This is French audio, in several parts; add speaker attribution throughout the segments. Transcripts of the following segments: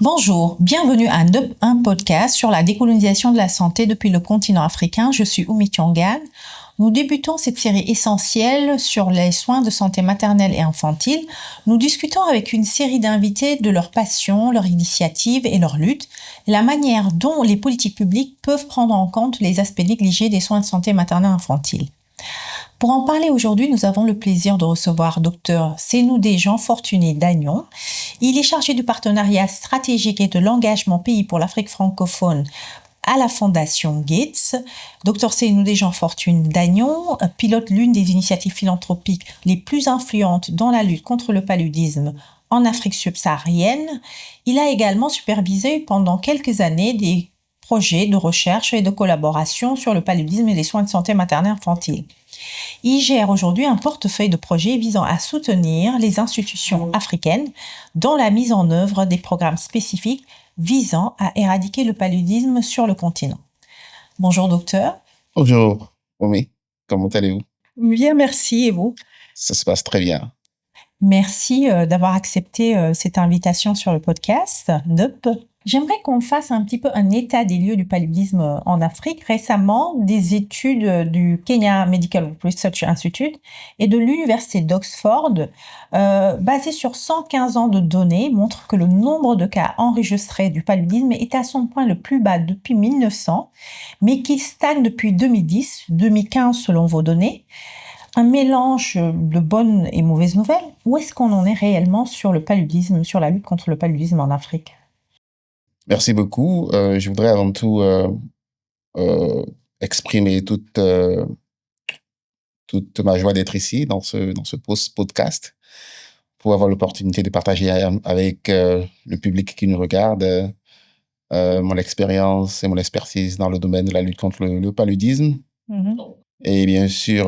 Speaker 1: Bonjour, bienvenue à un podcast sur la décolonisation de la santé depuis le continent africain. Je suis Oumi Thiongane. Nous débutons cette série essentielle sur les soins de santé maternelle et infantile. Nous discutons avec une série d'invités de leur passion, leur initiative et leur lutte, et la manière dont les politiques publiques peuvent prendre en compte les aspects négligés des soins de santé maternelle et infantile. Pour en parler aujourd'hui, nous avons le plaisir de recevoir Dr Sénoudé Jean Fortuné Dagnon. Il est chargé du partenariat stratégique et de l'engagement pays pour l'Afrique francophone à la Fondation Gates. Dr Sénoudé Jean Fortuné Dagnon pilote l'une des initiatives philanthropiques les plus influentes dans la lutte contre le paludisme en Afrique subsaharienne. Il a également supervisé pendant quelques années des projets de recherche et de collaboration sur le paludisme et les soins de santé maternelle infantile. Il gère aujourd'hui un portefeuille de projets visant à soutenir les institutions africaines dans la mise en œuvre des programmes spécifiques visant à éradiquer le paludisme sur le continent. Bonjour docteur.
Speaker 2: Bonjour, Omi. Comment allez-vous?
Speaker 1: Bien, merci. Et vous?
Speaker 2: Ça se passe très bien.
Speaker 1: Merci d'avoir accepté cette invitation sur le podcast. J'aimerais qu'on fasse un petit peu un état des lieux du paludisme en Afrique. Récemment, des études du Kenya Medical Research Institute et de l'Université d'Oxford, basées sur 115 ans de données, montrent que le nombre de cas enregistrés du paludisme est à son point le plus bas depuis 1900, mais qui stagne depuis 2010, 2015 selon vos données. Un mélange de bonnes et mauvaises nouvelles. Où est-ce qu'on en est réellement sur le paludisme, sur la lutte contre le paludisme en Afrique?
Speaker 2: Merci beaucoup. Je voudrais avant tout exprimer toute ma joie d'être ici dans ce podcast pour avoir l'opportunité de partager avec le public qui nous regarde mon expérience et mon expertise dans le domaine de la lutte contre le paludisme. Et bien sûr,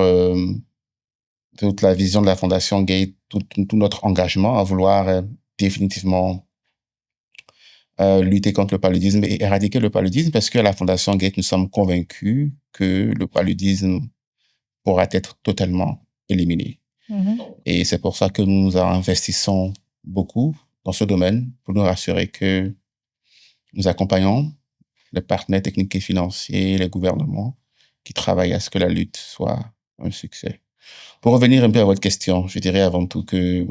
Speaker 2: toute la vision de la Fondation Gates, tout notre engagement à vouloir définitivement lutter contre le paludisme et éradiquer le paludisme, parce qu'à la Fondation Gates, nous sommes convaincus que le paludisme pourra être totalement éliminé. Et c'est pour ça que nous investissons beaucoup dans ce domaine, pour nous rassurer que nous accompagnons les partenaires techniques et financiers, les gouvernements qui travaillent à ce que la lutte soit un succès. Pour revenir un peu à votre question, je dirais avant tout que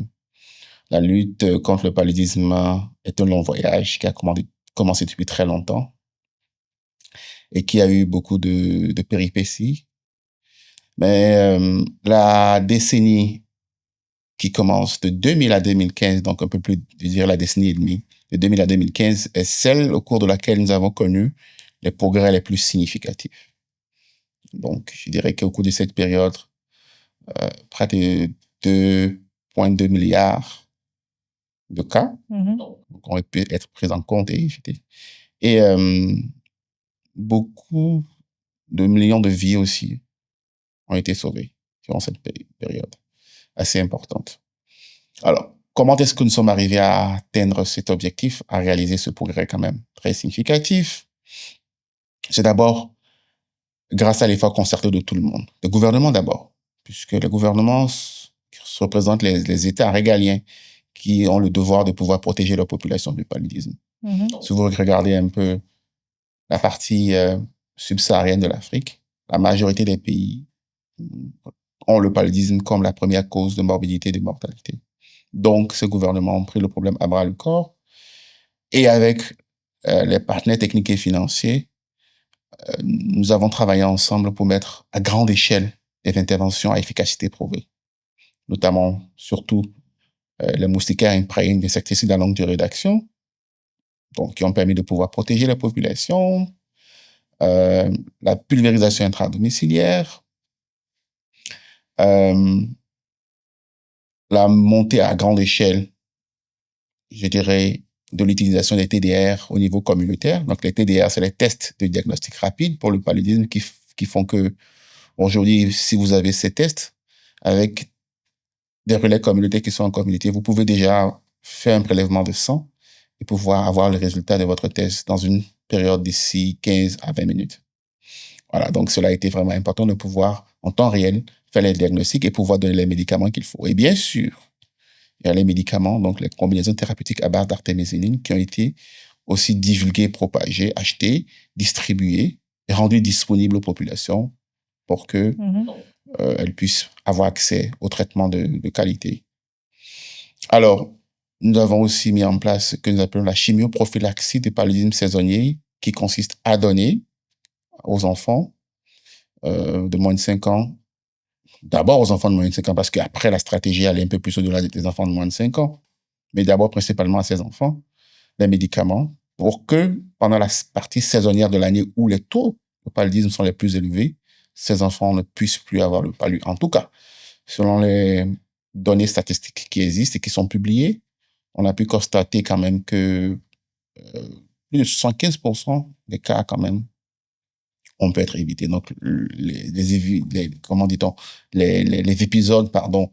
Speaker 2: la lutte contre le paludisme est un long voyage qui a commencé depuis très longtemps et qui a eu beaucoup de péripéties. Mais la décennie qui commence de 2000 à 2015, donc un peu plus, je dirais la décennie et demie, de 2000 à 2015, est celle au cours de laquelle nous avons connu les progrès les plus significatifs. Donc, je dirais qu'au cours de cette période, près de 2,2 milliards de cas ont pu être pris en compte et évités. Et beaucoup de millions de vies aussi ont été sauvées durant cette période assez importante. Alors, comment est-ce que nous sommes arrivés à atteindre cet objectif, à réaliser ce progrès quand même très significatif? C'est d'abord grâce à l'effort concerté de tout le monde. Le gouvernement d'abord, puisque le gouvernement représente les États régaliens qui ont le devoir de pouvoir protéger leur population du paludisme. Si vous regardez un peu la partie subsaharienne de l'Afrique, la majorité des pays ont le paludisme comme la première cause de morbidité et de mortalité. Donc, ce gouvernement a pris le problème à bras-le-corps et avec les partenaires techniques et financiers, nous avons travaillé ensemble pour mettre à grande échelle des interventions à efficacité prouvée, notamment, surtout, les moustiquaires imprègnent d'insecticides à longue durée d'action, donc qui ont permis de pouvoir protéger la population, la pulvérisation intradomiciliaire, la montée à grande échelle, je dirais, de l'utilisation des TDR au niveau communautaire. Donc, les TDR, c'est les tests de diagnostic rapide pour le paludisme qui font que, aujourd'hui, si vous avez ces tests, avec des relais communautaires qui sont en communauté, vous pouvez déjà faire un prélèvement de sang et pouvoir avoir le résultat de votre test dans une période d'ici 15 à 20 minutes. Voilà, donc cela a été vraiment important de pouvoir, en temps réel, faire les diagnostics et pouvoir donner les médicaments qu'il faut. Et bien sûr, Il y a les médicaments, donc les combinaisons thérapeutiques à base d'artémisinine qui ont été aussi divulguées, propagées, achetées, distribuées et rendues disponibles aux populations pour que elles puissent avoir accès aux traitements de qualité. Alors, nous avons aussi mis en place ce que nous appelons la chimioprophylaxie du paludisme saisonnier, qui consiste à donner aux enfants de moins de 5 ans, d'abord aux enfants de moins de 5 ans, parce qu'après, la stratégie allait un peu plus au-delà des enfants de moins de 5 ans, mais d'abord principalement à ces enfants, les médicaments, pour que pendant la partie saisonnière de l'année où les taux de paludisme sont les plus élevés, ces enfants ne puissent plus avoir le palu. En tout cas, selon les données statistiques qui existent et qui sont publiées, on a pu constater quand même que plus de 75% des cas quand même, on peut être évité. Donc, comment dit-on, les épisodes, pardon,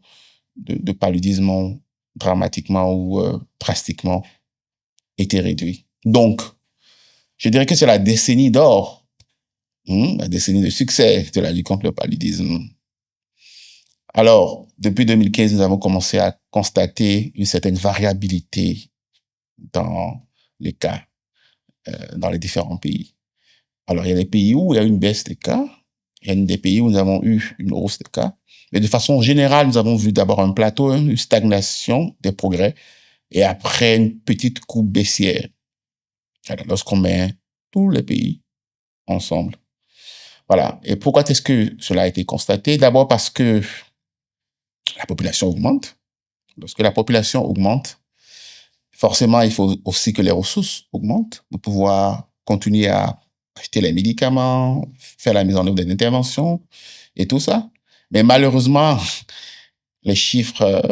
Speaker 2: de paludisme ont dramatiquement ou drastiquement été réduits. Donc, je dirais que c'est la décennie d'or, la décennie de succès de la lutte contre le paludisme. Alors, depuis 2015, nous avons commencé à constater une certaine variabilité dans les cas dans les différents pays. Alors, il y a des pays où il y a une baisse des cas, il y a des pays où nous avons eu une hausse des cas, mais de façon générale, nous avons vu d'abord un plateau, une stagnation des progrès, et après une petite courbe baissière. Alors, lorsqu'on met tous les pays ensemble. Voilà. Et pourquoi est-ce que cela a été constaté? D'abord parce que la population augmente. Lorsque la population augmente, forcément, il faut aussi que les ressources augmentent pour pouvoir continuer à acheter les médicaments, faire la mise en œuvre des interventions et tout ça. Mais malheureusement, les chiffres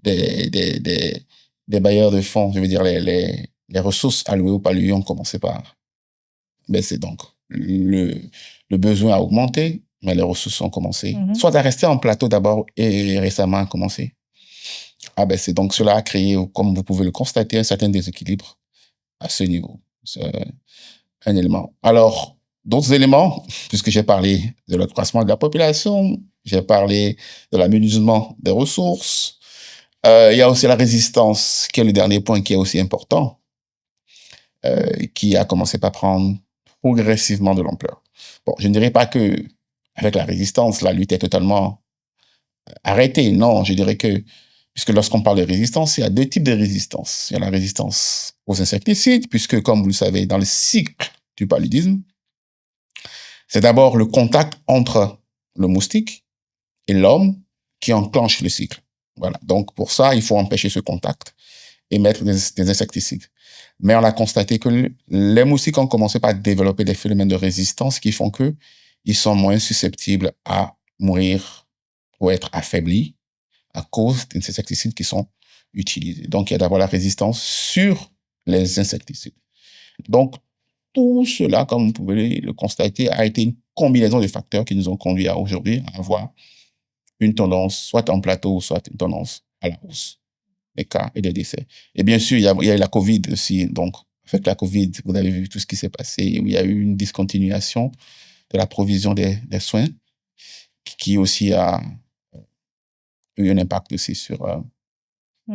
Speaker 2: des bailleurs de fonds, je veux dire les ressources allouées au palu ont commencé par baisser. Donc, le besoin a augmenté, mais les ressources ont commencé soit à rester en plateau d'abord et récemment à commencer à baisser. Donc, cela a créé, comme vous pouvez le constater, un certain déséquilibre à ce niveau. C'est un élément. Alors, d'autres éléments, puisque j'ai parlé de l'accroissement de la population, j'ai parlé de l'amenuisement des ressources, il y a aussi la résistance, qui est le dernier point qui est aussi important, qui a commencé par prendre progressivement de l'ampleur. Bon, je ne dirais pas que avec la résistance, la lutte est totalement arrêtée. Non, je dirais que, puisque lorsqu'on parle de résistance, il y a deux types de résistance. Il y a la résistance aux insecticides, puisque, comme vous le savez, dans le cycle du paludisme, c'est d'abord le contact entre le moustique et l'homme qui enclenche le cycle. Voilà. Donc, pour ça, il faut empêcher ce contact et mettre des insecticides. Mais on a constaté que les moustiques ont commencé par développer des phénomènes de résistance qui font que ils sont moins susceptibles à mourir ou être affaiblis à cause des insecticides qui sont utilisés. Donc, il y a d'abord la résistance sur les insecticides. Donc, tout cela, comme vous pouvez le constater, a été une combinaison de facteurs qui nous ont conduit à aujourd'hui à avoir une tendance soit en plateau, soit une tendance à la hausse des cas et des décès. Et bien sûr, il y a la Covid aussi. Donc, avec la Covid, vous avez vu tout ce qui s'est passé, où il y a eu une discontinuation de la provision des soins, qui aussi a eu un impact aussi sur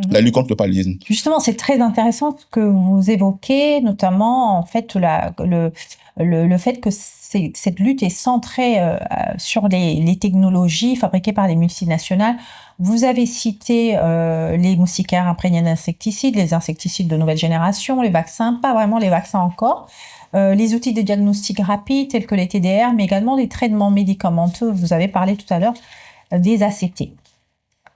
Speaker 2: la lutte contre le paludisme.
Speaker 1: Justement, c'est très intéressant ce que vous évoquez, notamment en fait le fait que cette lutte est centrée sur les technologies fabriquées par les multinationales. Vous avez cité les moustiquaires imprégnés d'insecticides, les insecticides de nouvelle génération, les vaccins, pas vraiment les vaccins encore, les outils de diagnostic rapide tels que les TDR, mais également les traitements médicamenteux. Vous avez parlé tout à l'heure des ACT.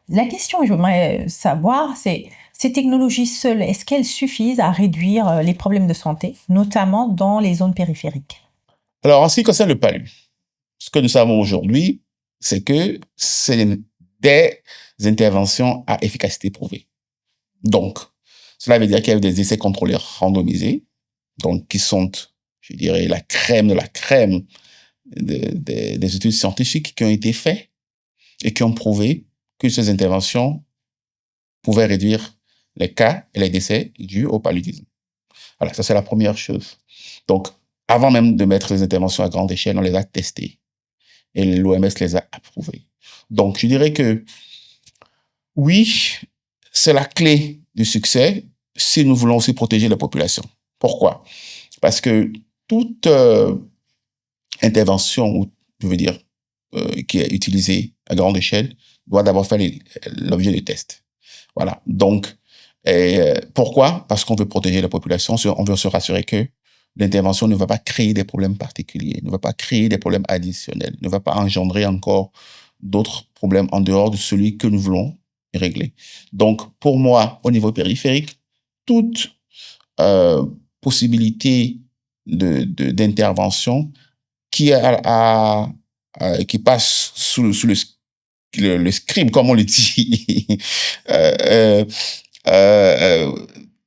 Speaker 1: La question que j'aimerais savoir, c'est ces technologies seules, est-ce qu'elles suffisent à réduire les problèmes de santé, notamment dans les zones périphériques?
Speaker 2: Alors, en ce qui concerne le palu, ce que nous savons aujourd'hui, c'est que c'est des interventions à efficacité prouvée. Donc, cela veut dire qu'il y a eu des essais contrôlés randomisés, donc qui sont, je dirais, la crème de la crème des études scientifiques qui ont été faits et qui ont prouvé que ces interventions pouvaient réduire les cas et les décès dus au paludisme. Voilà, ça c'est la première chose. Donc, avant même de mettre les interventions à grande échelle, on les a testées et l'OMS les a approuvées. Donc, je dirais que oui, c'est la clé du succès si nous voulons aussi protéger la population. Pourquoi? Parce que toute intervention, ou je veux dire, qui est utilisée à grande échelle, doit d'abord faire l'objet de tests. Voilà. Donc, pourquoi? Parce qu'on veut protéger la population, on veut se rassurer que l'intervention ne va pas créer des problèmes particuliers, ne va pas créer des problèmes additionnels, ne va pas engendrer encore d'autres problèmes en dehors de celui que nous voulons régler. Donc, pour moi, au niveau périphérique, toute possibilité d'intervention qui qui passe sous le scribe, comme on le dit, euh,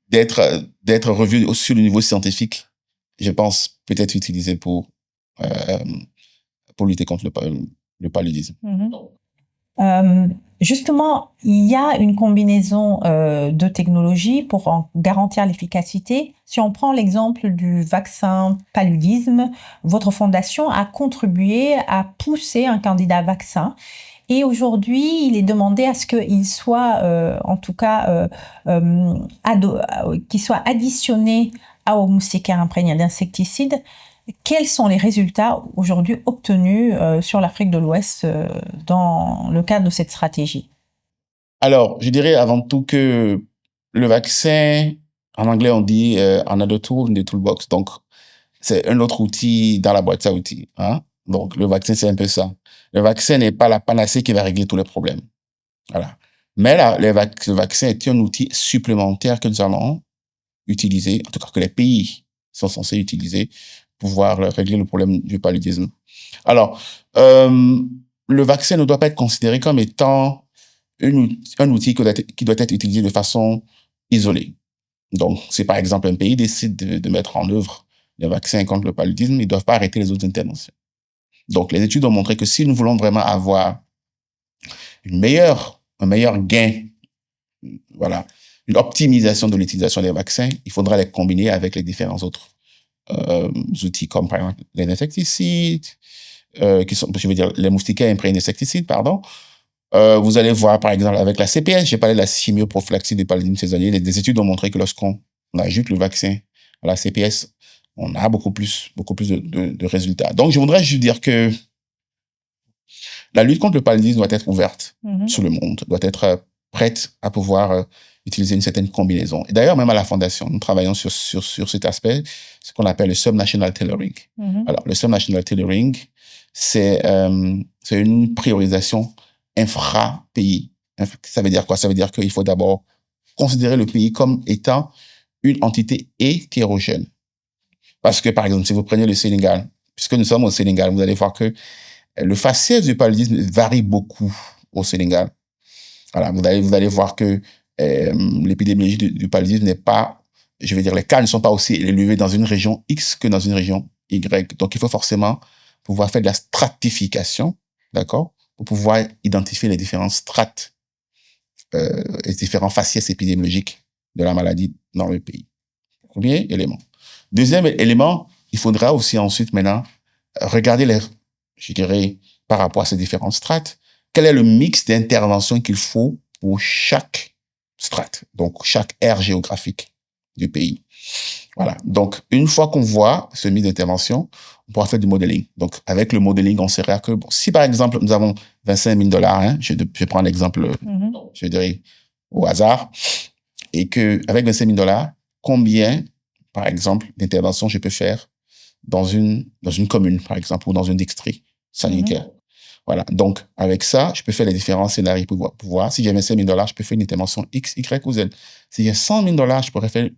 Speaker 2: d'être revu sur le niveau scientifique, je pense peut-être utilisé euh, pour lutter contre le paludisme.
Speaker 1: Justement, il y a une combinaison de technologies pour en garantir l'efficacité. Si on prend l'exemple du vaccin paludisme, votre fondation a contribué à pousser un candidat vaccin. Et aujourd'hui, il est demandé à ce qu'il soit, en tout cas, qu'il soit additionné au moustiquaire imprégné d'insecticides. Quels sont les résultats aujourd'hui obtenus sur l'Afrique de l'Ouest dans le cadre de cette stratégie?
Speaker 2: Alors, je dirais avant tout que le vaccin, en anglais on dit another tool in the toolbox. Donc, c'est un autre outil dans la boîte à outils. Hein? Donc, le vaccin, c'est un peu ça. Le vaccin n'est pas la panacée qui va régler tous les problèmes. Voilà. Mais là, le vaccin est un outil supplémentaire que nous allons utiliser, en tout cas que les pays sont censés utiliser pour pouvoir régler le problème du paludisme. Alors, le vaccin ne doit pas être considéré comme étant un outil qui doit être utilisé de façon isolée. Donc, si par exemple un pays décide de mettre en œuvre les vaccins contre le paludisme, ils ne doivent pas arrêter les autres interventions. Donc, les études ont montré que si nous voulons vraiment avoir un meilleur gain, voilà, une optimisation de l'utilisation des vaccins, il faudra les combiner avec les différents autres outils, comme par exemple les insecticides, qui sont, je veux dire, les moustiquaires imprégnés d'insecticides, pardon. Vous allez voir, par exemple, avec la CPS, j'ai parlé de la chimioprophylaxie du paludisme saisonnier. Des études ont montré que lorsqu'on ajoute le vaccin à la CPS, on a beaucoup plus de résultats. Donc, je voudrais juste dire que la lutte contre le paludisme doit être ouverte sur le monde, doit être prête à pouvoir utiliser une certaine combinaison. Et d'ailleurs, même à la Fondation, nous travaillons sur cet aspect, ce qu'on appelle le subnational tailoring. Alors, le subnational tailoring, c'est une priorisation infra-pays. Ça veut dire quoi? Ça veut dire qu'il faut d'abord considérer le pays comme étant une entité hétérogène. Parce que, par exemple, si vous prenez le Sénégal, puisque nous sommes au Sénégal, vous allez voir que le faciès du paludisme varie beaucoup au Sénégal. Voilà, vous allez voir que l'épidémiologie du paludisme n'est pas, je veux dire, les cas ne sont pas aussi élevés dans une région X que dans une région Y. Donc, il faut forcément pouvoir faire de la stratification, d'accord, pour pouvoir identifier les différentes strates, les différents faciès épidémiologiques de la maladie dans le pays. Premier élément. Deuxième élément, il faudra aussi ensuite maintenant regarder je dirais, par rapport à ces différentes strates, quel est le mix d'intervention qu'il faut pour chaque strate, donc chaque aire géographique du pays. Voilà. Donc, une fois qu'on voit ce mix d'intervention, on pourra faire du modeling. Donc, avec le modeling, on saura que, bon, si par exemple, nous avons 25 000 $, hein, je prends un exemple, je dirais, au hasard, et que avec 25 000 $, combien, par exemple, d'interventions je peux faire dans une commune, par exemple, ou dans un district sanitaire. Voilà. Donc, avec ça, je peux faire les différents scénarios pour voir. Si j'ai 25 000 $, je peux faire une intervention X, Y ou Z. Si j'ai 100 000 $, je pourrais faire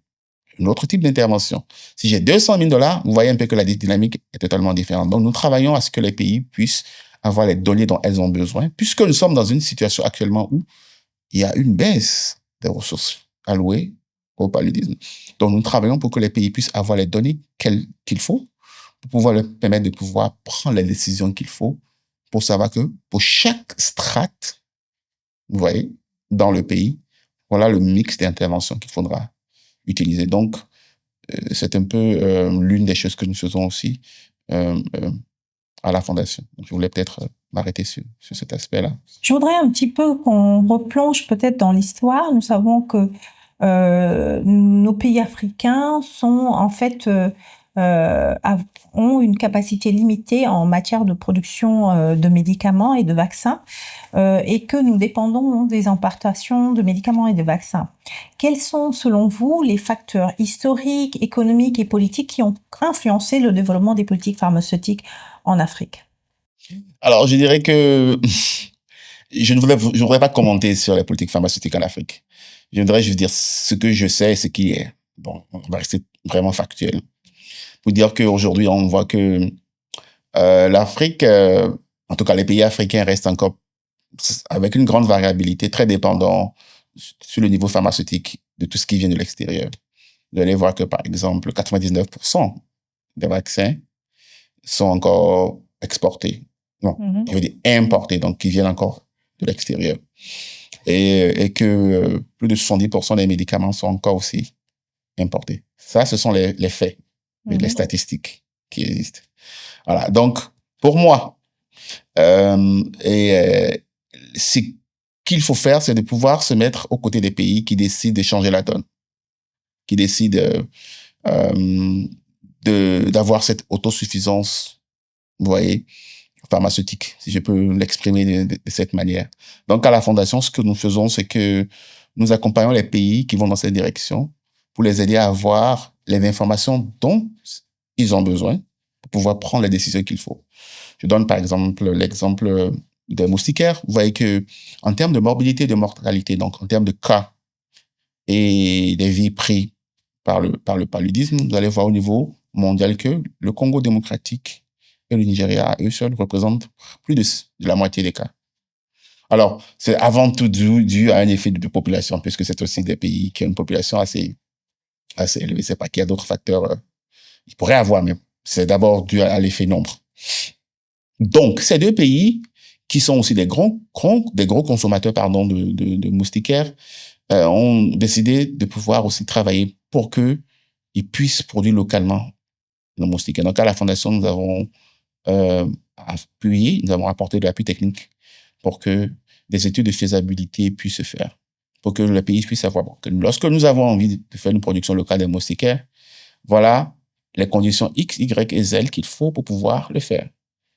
Speaker 2: un autre type d'intervention. Si j'ai 200 000 $, vous voyez un peu que la dynamique est totalement différente. Donc, nous travaillons à ce que les pays puissent avoir les données dont elles ont besoin, puisque nous sommes dans une situation actuellement où il y a une baisse des ressources allouées au paludisme. Donc, nous travaillons pour que les pays puissent avoir les données qu'il faut pour pouvoir leur permettre de pouvoir prendre les décisions qu'il faut pour savoir que pour chaque strate, vous voyez, dans le pays, voilà le mix d'interventions qu'il faudra utiliser. Donc, c'est un peu l'une des choses que nous faisons aussi à la Fondation. Donc, je voulais peut-être m'arrêter sur cet aspect-là.
Speaker 1: Je voudrais un petit peu qu'on replonge peut-être dans l'histoire. Nous savons que nos pays africains sont en fait ont une capacité limitée en matière de production de médicaments et de vaccins et que nous dépendons des importations de médicaments et de vaccins. Quels sont, selon vous, les facteurs historiques, économiques et politiques qui ont influencé le développement des politiques pharmaceutiques en Afrique?
Speaker 2: Alors, je dirais que je ne voudrais pas commenter sur les politiques pharmaceutiques en Afrique. Je voudrais juste dire ce que je sais et ce qui est. Bon, on va rester vraiment factuel. Pour dire qu'aujourd'hui, on voit que l'Afrique, en tout cas les pays africains, restent encore avec une grande variabilité, très dépendants sur le niveau pharmaceutique de tout ce qui vient de l'extérieur. Vous allez voir que, par exemple, 99% des vaccins sont encore exportés. Non, je veux dire importés, donc qui viennent encore de l'extérieur. Et que plus de 70% des médicaments sont encore aussi importés. Ça, ce sont les faits, les statistiques qui existent. Voilà. Donc, pour moi, ce qu'il faut faire, c'est de pouvoir se mettre aux côtés des pays qui décident de changer la donne, qui décident d'avoir cette autosuffisance, vous voyez, pharmaceutique, si je peux l'exprimer de cette manière. Donc, à la Fondation, ce que nous faisons, c'est que nous accompagnons les pays qui vont dans cette direction pour les aider à avoir les informations dont ils ont besoin pour pouvoir prendre les décisions qu'il faut. Je donne par exemple l'exemple des moustiquaires. Vous voyez que en termes de morbidité et de mortalité, donc en termes de cas et des vies prises par le paludisme, vous allez voir au niveau mondial que le Congo démocratique et le Nigeria, eux seuls, représentent plus de la moitié des cas. Alors, c'est avant tout dû à un effet de population, puisque c'est aussi des pays qui ont une population assez élevée. C'est pas qu'il y a d'autres facteurs, il pourrait avoir, mais c'est d'abord dû à l'effet nombre. Donc, ces deux pays, qui sont aussi des gros consommateurs, de moustiquaires, ont décidé de pouvoir aussi travailler pour que ils puissent produire localement nos moustiquaires. Donc, à la Fondation, nous avons nous avons apporté de l'appui technique pour que des études de faisabilité puissent se faire, pour que le pays puisse savoir que lorsque nous avons envie de faire une production locale de moustiquaires, voilà les conditions X, Y et Z qu'il faut pour pouvoir le faire.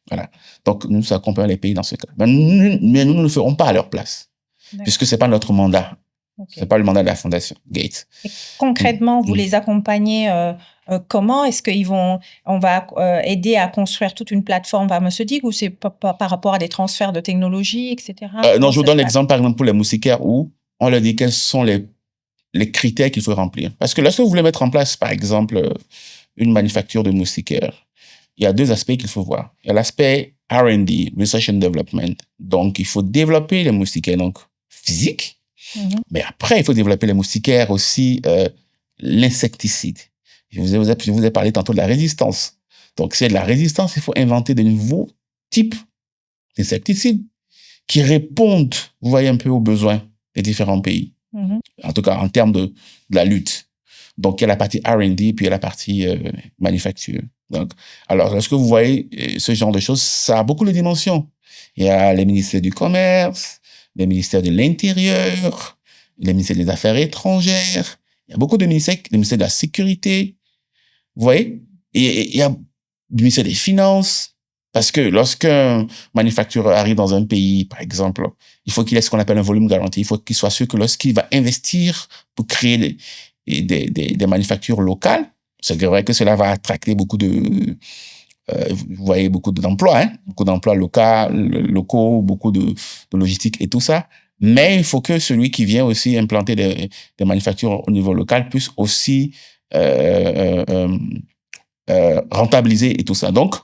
Speaker 2: Voilà. Donc, nous accompagnons les pays dans ce cas. Mais nous ne le ferons pas à leur place, puisque c'est pas notre mandat. Okay. C'est pas le mandat de la Fondation Gates.
Speaker 1: Et concrètement, vous les accompagnez comment? Est-ce on va aider à construire toute une plateforme pharmaceutique ou c'est par rapport à des transferts de technologies, etc.
Speaker 2: Non, je vous donne l'exemple, par exemple, pour les moustiquaires où on leur dit quels sont les critères qu'il faut remplir. Parce que lorsque vous voulez mettre en place, par exemple, une manufacture de moustiquaires, il y a deux aspects qu'il faut voir. Il y a l'aspect R&D, Research and Development. Donc, il faut développer les moustiquaires donc physiques. Mais après, il faut développer les moustiquaires aussi, l'insecticide. Je vous ai parlé tantôt de la résistance. Donc, s'il y a de la résistance, il faut inventer de nouveaux types d'insecticides qui répondent, vous voyez, un peu aux besoins des différents pays. En tout cas, en termes de la lutte. Donc, il y a la partie R&D, puis il y a la partie manufacture. Donc, alors, lorsque vous voyez ce genre de choses, ça a beaucoup de dimensions. Il y a les ministères du Commerce, les ministères de l'Intérieur, les ministères des Affaires étrangères. Il y a beaucoup de ministères, le ministère de la Sécurité. Vous voyez? Et il y a le ministère des Finances. Parce que lorsqu'un manufactureur arrive dans un pays, par exemple, il faut qu'il ait ce qu'on appelle un volume garanti. Il faut qu'il soit sûr que lorsqu'il va investir pour créer des manufactures locales, c'est vrai que cela va attracter beaucoup de... vous voyez, beaucoup d'emplois, beaucoup d'emplois locaux, beaucoup de logistique et tout ça. Mais il faut que celui qui vient aussi implanter des manufactures au niveau local puisse aussi rentabiliser et tout ça. Donc,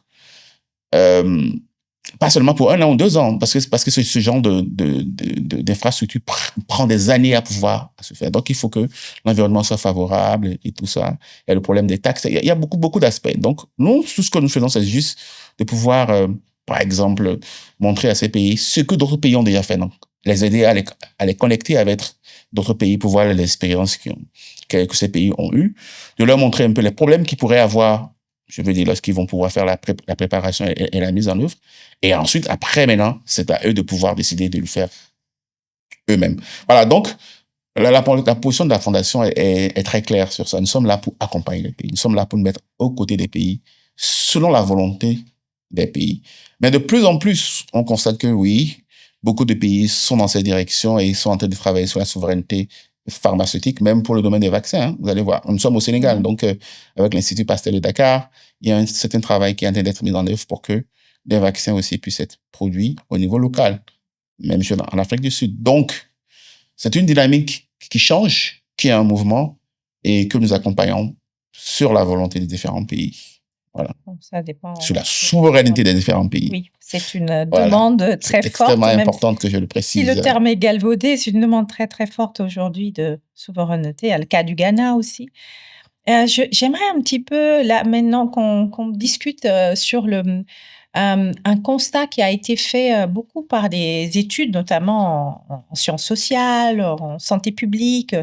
Speaker 2: pas seulement pour 1 an ou 2 ans, parce que ce genre d'infrastructure prend des années à pouvoir se faire. Donc, il faut que l'environnement soit favorable et tout ça. Il y a le problème des taxes. Il y a beaucoup d'aspects. Donc, nous, tout ce que nous faisons, c'est juste de pouvoir, par exemple, montrer à ces pays ce que d'autres pays ont déjà fait. Donc, les aider à les connecter avec d'autres pays pour voir l'expérience que ces pays ont eues, de leur montrer un peu les problèmes qu'ils pourraient avoir Je veux dire, lorsqu'ils vont pouvoir faire la préparation et la mise en œuvre. Et ensuite, après, maintenant, c'est à eux de pouvoir décider de le faire eux-mêmes. Voilà, donc, la position de la Fondation est très claire sur ça. Nous sommes là pour accompagner les pays. Nous sommes là pour nous mettre aux côtés des pays, selon la volonté des pays. Mais de plus en plus, on constate que oui, beaucoup de pays sont dans cette direction et ils sont en train de travailler sur la souveraineté pharmaceutique, même pour le domaine des vaccins. Hein. Vous allez voir, nous sommes au Sénégal, donc avec l'Institut Pasteur de Dakar, il y a un certain travail qui est en train d'être mis en œuvre pour que des vaccins aussi puissent être produits au niveau local, même en Afrique du Sud. Donc, c'est une dynamique qui change, qui est un mouvement et que nous accompagnons sur la volonté des différents pays. Voilà.
Speaker 1: Ça dépend.
Speaker 2: Sur la souveraineté des différents pays.
Speaker 1: Oui, c'est une demande très forte.
Speaker 2: C'est extrêmement important que je le précise.
Speaker 1: Si le terme est galvaudé, c'est une demande très, très forte aujourd'hui de souveraineté. Il y a le cas du Ghana aussi. J'aimerais un petit peu, là, maintenant qu'on discute sur un constat qui a été fait beaucoup par des études, notamment en sciences sociales, en santé publique,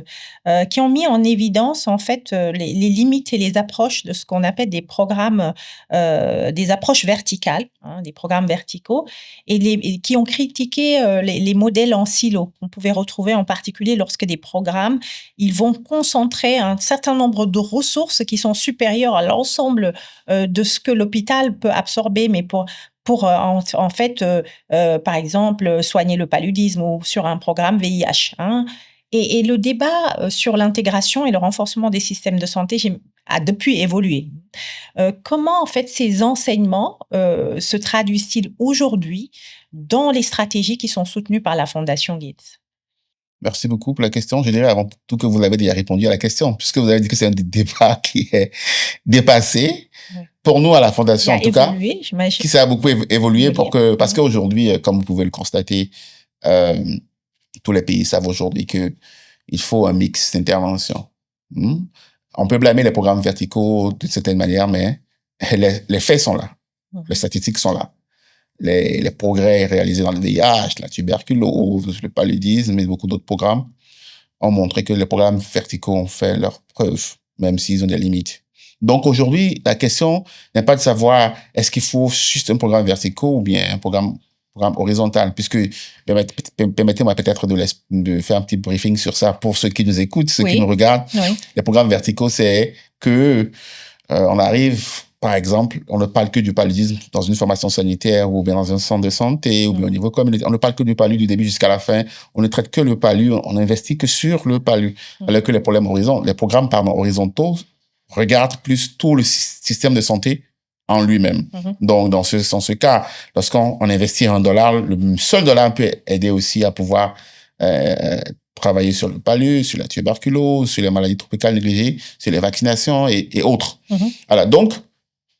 Speaker 1: qui ont mis en évidence en fait les limites et les approches de ce qu'on appelle des programmes, des approches verticales, hein, des programmes verticaux, et qui ont critiqué les modèles en silo qu'on pouvait retrouver en particulier lorsque des programmes, ils vont concentrer un certain nombre de ressources qui sont supérieures à l'ensemble de ce que l'hôpital peut absorber, mais pour en fait, par exemple, soigner le paludisme ou sur un programme VIH. Hein. Et le débat sur l'intégration et le renforcement des systèmes de santé a depuis évolué. Comment, en fait, ces enseignements se traduisent-ils aujourd'hui dans les stratégies qui sont soutenues par la Fondation Gates?
Speaker 2: Merci beaucoup pour la question. Je dirais avant tout que vous avez déjà répondu à la question, puisque vous avez dit que c'est un débat qui est dépassé. Oui. Pour nous, à la Fondation, en tout cas, qui ça a beaucoup évolué parce qu'aujourd'hui, comme vous pouvez le constater, tous les pays savent aujourd'hui que il faut un mix d'intervention. On peut blâmer les programmes verticaux d'une certaine manière, mais les faits sont là. Les statistiques sont là. Les progrès réalisés dans le VIH, la tuberculose, le paludisme et beaucoup d'autres programmes ont montré que les programmes verticaux ont fait leurs preuves, même s'ils ont des limites. Donc aujourd'hui, la question n'est pas de savoir est-ce qu'il faut juste un programme vertical ou bien un programme horizontal, puisque permettez-moi peut-être de faire un petit briefing sur ça pour ceux qui nous écoutent, ceux qui nous regardent. Oui. Les programmes verticaux, c'est que on arrive, par exemple, on ne parle que du paludisme dans une formation sanitaire ou bien dans un centre de santé ou bien au niveau communautaire. On ne parle que du palu du début jusqu'à la fin. On ne traite que le palu, on n'investit que sur le palu. Alors que les programmes horizontaux regardent plus tout le système de santé en lui-même. Donc, dans ce cas, lorsqu'on investit $1, le seul dollar peut aider aussi à pouvoir travailler sur le palu, sur la tuberculose, sur les maladies tropicales négligées, sur les vaccinations et autres. Voilà. Donc,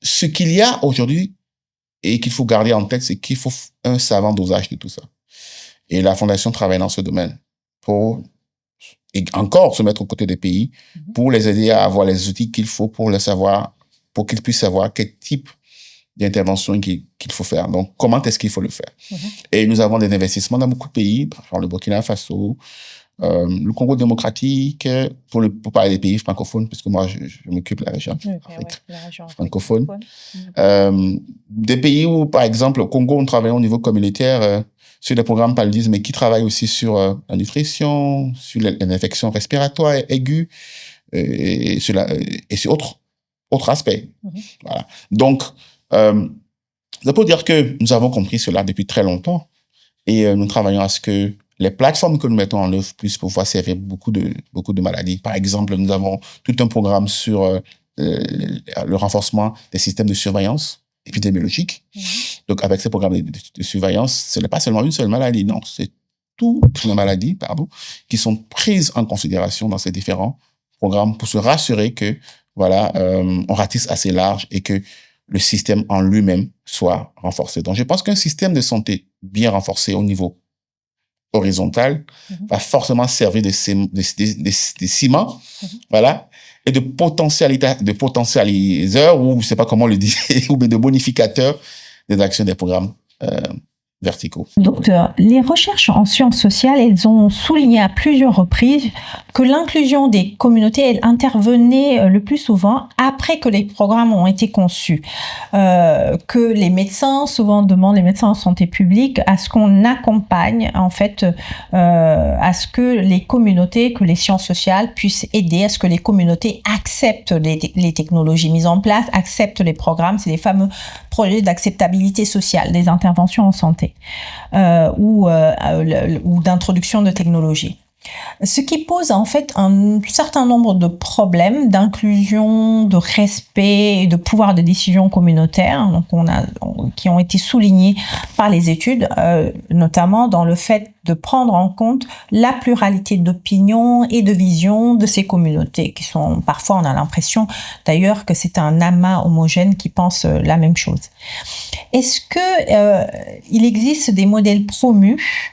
Speaker 2: ce qu'il y a aujourd'hui et qu'il faut garder en tête, c'est qu'il faut un savant dosage de tout ça. Et la Fondation travaille dans ce domaine pour et encore se mettre aux côtés des pays pour les aider à avoir les outils qu'il faut pour le savoir, pour qu'ils puissent savoir quel type d'intervention qu'il faut faire. Donc, comment est-ce qu'il faut le faire? Et nous avons des investissements dans beaucoup de pays, par exemple le Burkina Faso, le Congo démocratique, pour parler des pays francophones, puisque moi, je m'occupe de la région, francophone. Des pays où, par exemple, au Congo, on travaille au niveau communautaire sur des programmes paludisme, mais qui travaillent aussi sur la nutrition, sur les infections respiratoires aiguës et sur autres aspects. Voilà. Donc, ça peut dire que nous avons compris cela depuis très longtemps et nous travaillons à ce que les plateformes que nous mettons en œuvre puissent pouvoir servir beaucoup de maladies. Par exemple, nous avons tout un programme sur le renforcement des systèmes de surveillance épidémiologique. Donc, avec ces programmes de surveillance, ce n'est pas seulement une seule maladie, non, c'est toutes les maladies, qui sont prises en considération dans ces différents programmes pour se rassurer que, voilà, on ratisse assez large et que le système en lui-même soit renforcé. Donc, je pense qu'un système de santé bien renforcé au niveau horizontal va forcément servir de ciment, voilà, et de potentialiseur, ou je sais pas comment le dire, ou de bonificateur des actions des programmes verticaux.
Speaker 1: Docteur, les recherches en sciences sociales, elles ont souligné à plusieurs reprises que l'inclusion des communautés, elle intervenait le plus souvent après que les programmes ont été conçus. Que les médecins souvent demandent, les médecins en santé publique, à ce qu'on accompagne en fait, à ce que les communautés, que les sciences sociales puissent aider à ce que les communautés acceptent les technologies mises en place, acceptent les programmes, c'est les fameux projets d'acceptabilité sociale des interventions en santé. Ou d'introduction de technologies. Ce qui pose en fait un certain nombre de problèmes d'inclusion, de respect et de pouvoir de décision communautaire, donc qui ont été soulignés par les études, notamment dans le fait de prendre en compte la pluralité d'opinions et de visions de ces communautés, qui sont parfois, on a l'impression d'ailleurs que c'est un amas homogène qui pense la même chose. Est-ce que il existe des modèles promus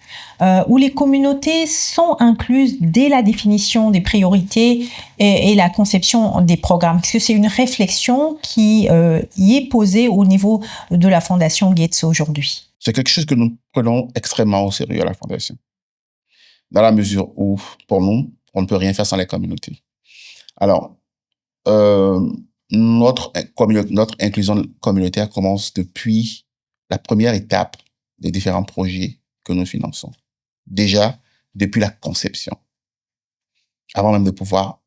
Speaker 1: où les communautés sont incluses dès la définition des priorités et la conception des programmes? Est-ce que c'est une réflexion qui y est posée au niveau de la Fondation Gates aujourd'hui?
Speaker 2: C'est quelque chose que nous prenons extrêmement au sérieux à la Fondation, dans la mesure où, pour nous, on ne peut rien faire sans les communautés. Alors, notre inclusion communautaire commence depuis la première étape des différents projets que nous finançons. Déjà, depuis la conception, avant même de pouvoir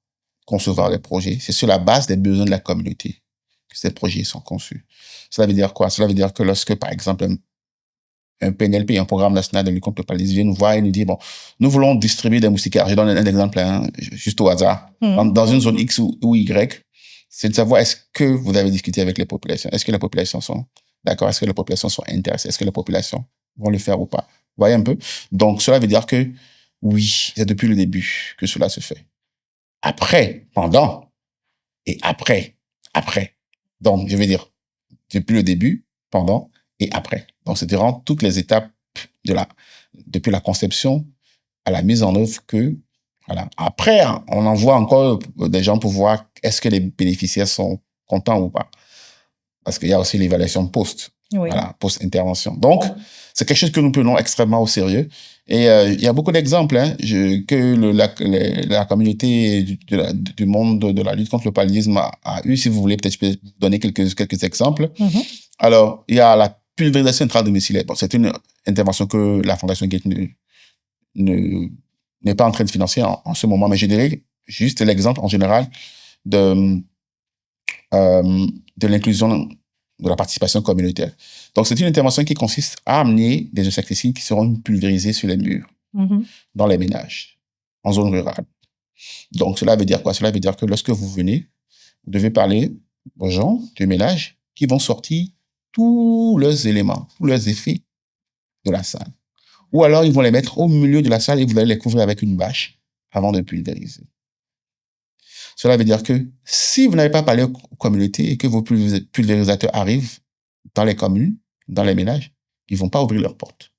Speaker 2: concevoir les projets, c'est sur la base des besoins de la communauté que ces projets sont conçus. Cela veut dire quoi? Cela veut dire que lorsque, par exemple, un PNLP, un programme national de lutte contre le paludisme, vient nous voir et nous dit, bon, nous voulons distribuer des moustiquaires. Je donne un exemple, juste au hasard. Dans une zone X ou Y, c'est de savoir est-ce que vous avez discuté avec les populations? Est-ce que les populations sont d'accord? Est-ce que les populations sont intéressées? Est-ce que les populations vont le faire ou pas? Vous voyez un peu? Donc, cela veut dire que oui, c'est depuis le début que cela se fait. Après, pendant et après. Donc, je veux dire, depuis le début, pendant et après. Donc, c'est durant toutes les étapes depuis la conception à la mise en œuvre que, voilà. Après, on envoie encore des gens pour voir est-ce que les bénéficiaires sont contents ou pas. Parce qu'il y a aussi l'évaluation post.
Speaker 1: Oui.
Speaker 2: Voilà, post-intervention. Donc, c'est quelque chose que nous prenons extrêmement au sérieux. Et il y a beaucoup d'exemples que la communauté du monde de la lutte contre le paludisme a eu. Si vous voulez, peut-être je peux vous donner quelques exemples. Alors, il y a la pulvérisation intradomiciliaire. Bon, c'est une intervention que la Fondation Gates n'est pas en train de financer en ce moment, mais je dirais juste l'exemple en général de l'inclusion de la participation communautaire. Donc, c'est une intervention qui consiste à amener des insecticides qui seront pulvérisés sur les murs, dans les ménages, en zone rurale. Donc, cela veut dire quoi? Cela veut dire que lorsque vous venez, vous devez parler aux gens du ménage qui vont sortir tous leurs éléments, tous leurs effets de la salle. Ou alors, ils vont les mettre au milieu de la salle et vous allez les couvrir avec une bâche avant de pulvériser. Cela veut dire que si vous n'avez pas parlé aux communautés et que vos pulvérisateurs arrivent dans les communes, dans les ménages, ils vont pas ouvrir leurs portes.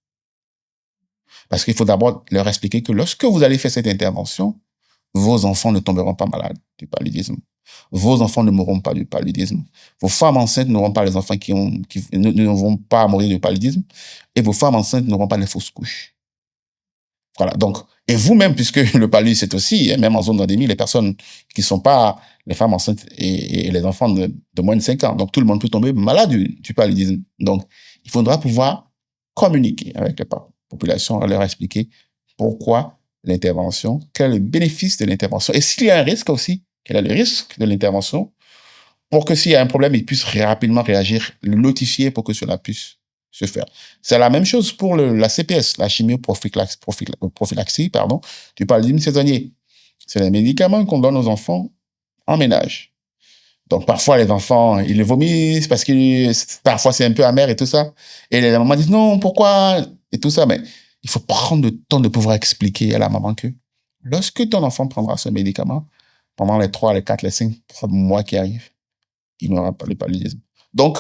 Speaker 2: Parce qu'il faut d'abord leur expliquer que lorsque vous allez faire cette intervention, vos enfants ne tomberont pas malades du paludisme. Vos enfants ne mourront pas du paludisme. Vos femmes enceintes n'auront pas les enfants qui ne vont pas mourir du paludisme. Et vos femmes enceintes n'auront pas les fausses couches. Voilà. Donc, et vous-même, puisque le paludisme, c'est aussi, même en zone d'endémie, les personnes qui ne sont pas les femmes enceintes et les enfants de moins de 5 ans. Donc, tout le monde peut tomber malade du paludisme. Donc, il faudra pouvoir communiquer avec les populations, leur expliquer pourquoi l'intervention, quel est le bénéfice de l'intervention. Et s'il y a un risque aussi, quel est le risque de l'intervention, pour que s'il y a un problème, ils puissent rapidement réagir, le notifier pour que cela puisse se faire. C'est la même chose pour la CPS, la chimioprophylaxie, du paludisme saisonnier. C'est les médicaments qu'on donne aux enfants en ménage. Donc, parfois, les enfants, ils le vomissent parce que parfois, c'est un peu amer et tout ça. Et les mamans disent non, pourquoi? Et tout ça. Mais il faut prendre le temps de pouvoir expliquer à la maman que lorsque ton enfant prendra ce médicament, pendant les 3, les 4, les 5 mois qui arrivent, il n'aura pas le paludisme. Donc,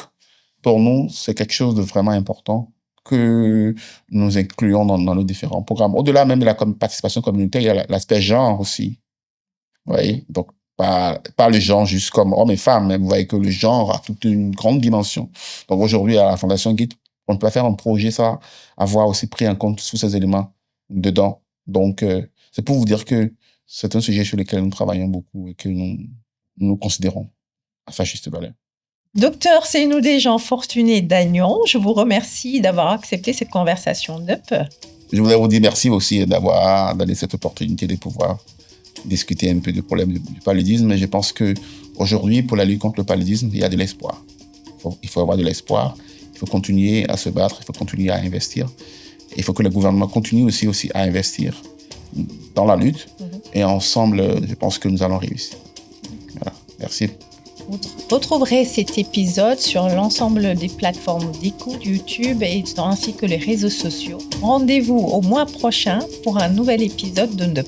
Speaker 2: pour nous, c'est quelque chose de vraiment important que nous incluons dans nos différents programmes. Au-delà même de la participation communautaire, il y a l'aspect genre aussi. Vous voyez? Donc, pas le genre juste comme hommes et femmes, mais vous voyez que le genre a toute une grande dimension. Donc, aujourd'hui, à la Fondation Gates, On ne peut pas faire un projet sans avoir aussi pris en compte tous ces éléments dedans. Donc, c'est pour vous dire que c'est un sujet sur lequel nous travaillons beaucoup et que nous considérons à sa juste valeur.
Speaker 1: Docteur Seynou Desjans Fortuné d'Agnon, je vous remercie d'avoir accepté cette conversation NUP.
Speaker 2: Je voudrais vous dire merci aussi d'avoir donné cette opportunité de pouvoir discuter un peu du problème du paludisme. Mais je pense qu'aujourd'hui, pour la lutte contre le paludisme, il y a de l'espoir. Il faut avoir de l'espoir. Il faut continuer à se battre. Il faut continuer à investir. Et il faut que le gouvernement continue aussi à investir dans la lutte. Et ensemble, je pense que nous allons réussir. Voilà. Merci.
Speaker 1: Vous retrouverez cet épisode sur l'ensemble des plateformes d'écoute, YouTube ainsi que les réseaux sociaux. Rendez-vous au mois prochain pour un nouvel épisode de NUP.